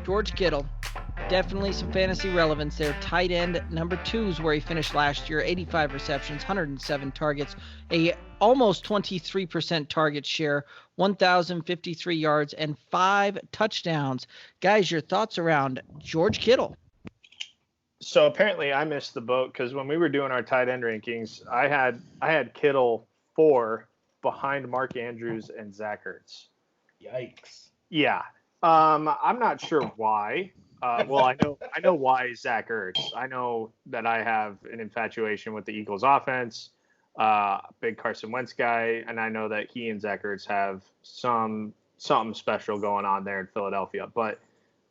George Kittle, definitely some fantasy relevance there. Tight end number 2 is where he finished last year. 85 receptions, 107 targets, a almost 23% target share, 1,053 yards, and 5 touchdowns. Guys, your thoughts around George Kittle? So apparently I missed the boat because when we were doing our tight end rankings, I had Kittle 4 behind Mark Andrews and Zach Ertz. Yikes. Yeah. I'm not sure why. Well, I know why Zach Ertz. I know that I have an infatuation with the Eagles offense, big Carson Wentz guy, and I know that he and Zach Ertz have something special going on there in Philadelphia. But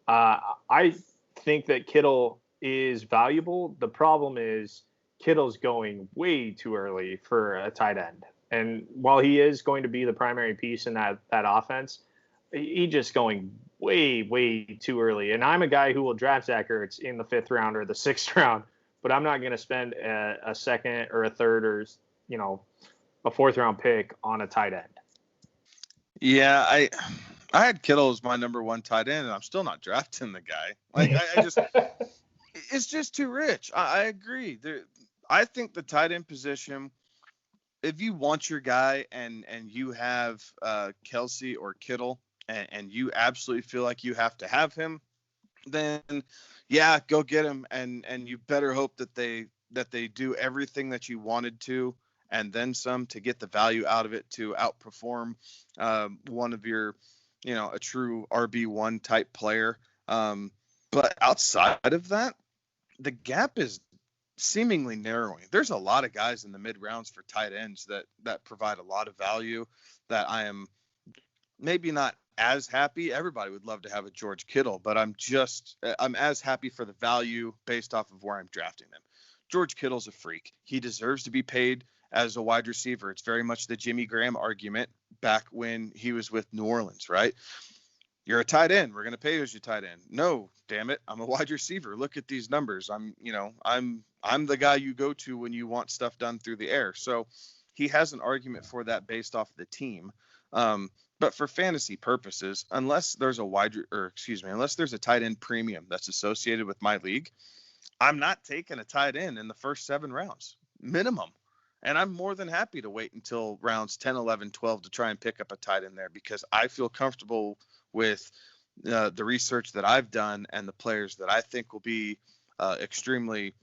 I think that Kittle is valuable. The problem is Kittle's going way too early for a tight end. And while he is going to be the primary piece in that offense, he's just going way too early. And I'm a guy who will draft Zach Ertz in the 5th round or the 6th round, but I'm not going to spend a second or a third or, a 4th round pick on a tight end. Yeah, I had Kittle as my number 1 tight end, and I'm still not drafting the guy. Like, I just, it's just too rich. I agree. I think the tight end position, if you want your guy and you have Kelsey or Kittle, and you absolutely feel like you have to have him, then yeah, go get him, and you better hope that they do everything that you wanted to, and then some, to get the value out of it, to outperform one of your, a true RB1 type player. But outside of that, the gap is seemingly narrowing. There's a lot of guys in the mid rounds for tight ends that provide a lot of value that I am maybe not as happy. Everybody would love to have a George Kittle, but I'm as happy for the value based off of where I'm drafting them. George Kittle's a freak. He deserves to be paid as a wide receiver. It's very much the Jimmy Graham argument back when he was with New Orleans, right? You're a tight end. We're going to pay you as your tight end. No, damn it. I'm a wide receiver. Look at these numbers. I'm the guy you go to when you want stuff done through the air. So he has an argument for that based off the team. But for fantasy purposes, unless there's a tight end premium that's associated with my league, I'm not taking a tight end in the first 7 rounds minimum. And I'm more than happy to wait until rounds 10, 11, 12 to try and pick up a tight end there, because I feel comfortable with the research that I've done and the players that I think will be extremely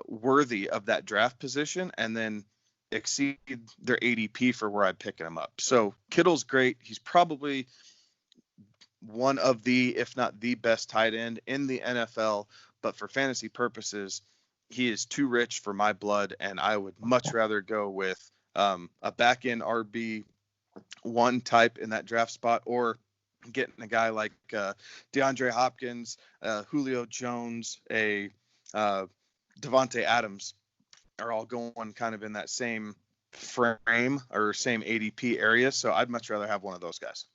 worthy of that draft position, and then exceed their ADP for where I'm picking them up. So Kittle's great. He's probably one of the, if not the best tight end in the NFL, but for fantasy purposes, he is too rich for my blood, and I would much rather go with a back-end RB1 type in that draft spot, or getting a guy like DeAndre Hopkins, Julio Jones, a Devontae Adams, are all going kind of in that same frame or same ADP area. So I'd much rather have one of those guys.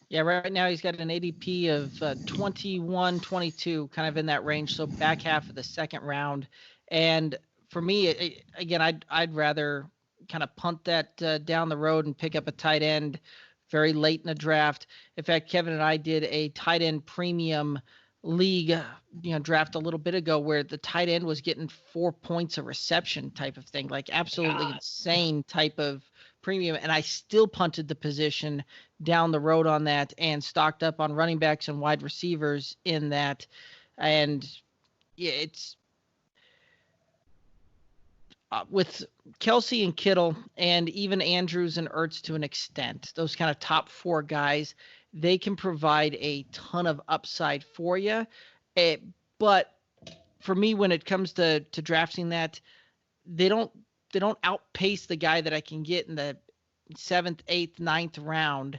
Yeah, right now he's got an ADP of 21, 22, kind of in that range. So back half of the 2nd round. And for me, again, I'd rather kind of punt that down the road and pick up a tight end very late in the draft. In fact, Kevin and I did a tight end premium league, draft a little bit ago, where the tight end was getting 4 points a reception type of thing, like absolutely insane type of premium. And I still punted the position down the road on that and stocked up on running backs and wide receivers in that. And yeah, it's with Kelsey and Kittle and even Andrews and Ertz to an extent, those kind of top 4 guys, they can provide a ton of upside for you. But for me, when it comes to drafting that, they don't outpace the guy that I can get in the 7th, 8th, 9th round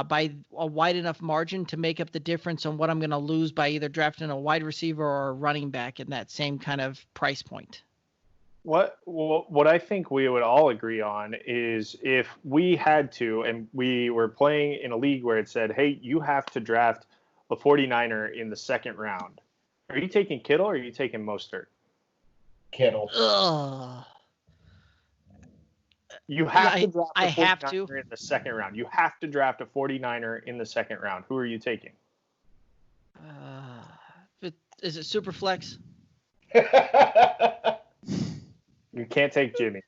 by a wide enough margin to make up the difference on what I'm going to lose by either drafting a wide receiver or a running back in that same kind of price point. What I think we would all agree on is, if we had to, and we were playing in a league where it said, hey, you have to draft a 49er in the 2nd round. Are you taking Kittle or are you taking Mostert? Kittle. You have to draft a 49er in the 2nd round. You have to draft a 49er in the 2nd round. Who are you taking? Is it super flex? You can't take Jimmy.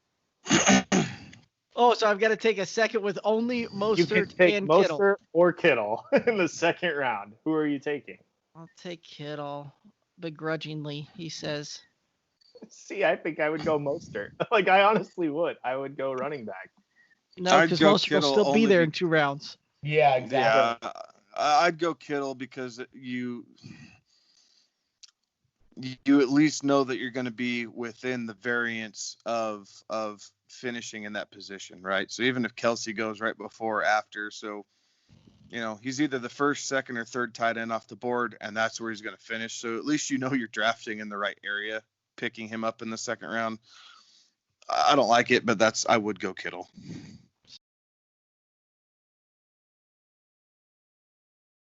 Oh, so I've got to take a second with only You can Mostert take and Kittle. Mostert or Kittle in the second round. Who are you taking? I'll take Kittle, begrudgingly, he says. See, I think I would go Mostert. Like, I honestly would. I would go running back. No, I'd because go Mostert will Kittle still be only there in 2 rounds. Yeah, exactly. Yeah, I'd go Kittle because you at least know that you're going to be within the variance of finishing in that position, right? So even if Kelsey goes right before or after, so he's either the first, second, or third tight end off the board, and that's where he's going to finish. So at least you're drafting in the right area, picking him up in the second round. I don't like it, but I would go Kittle.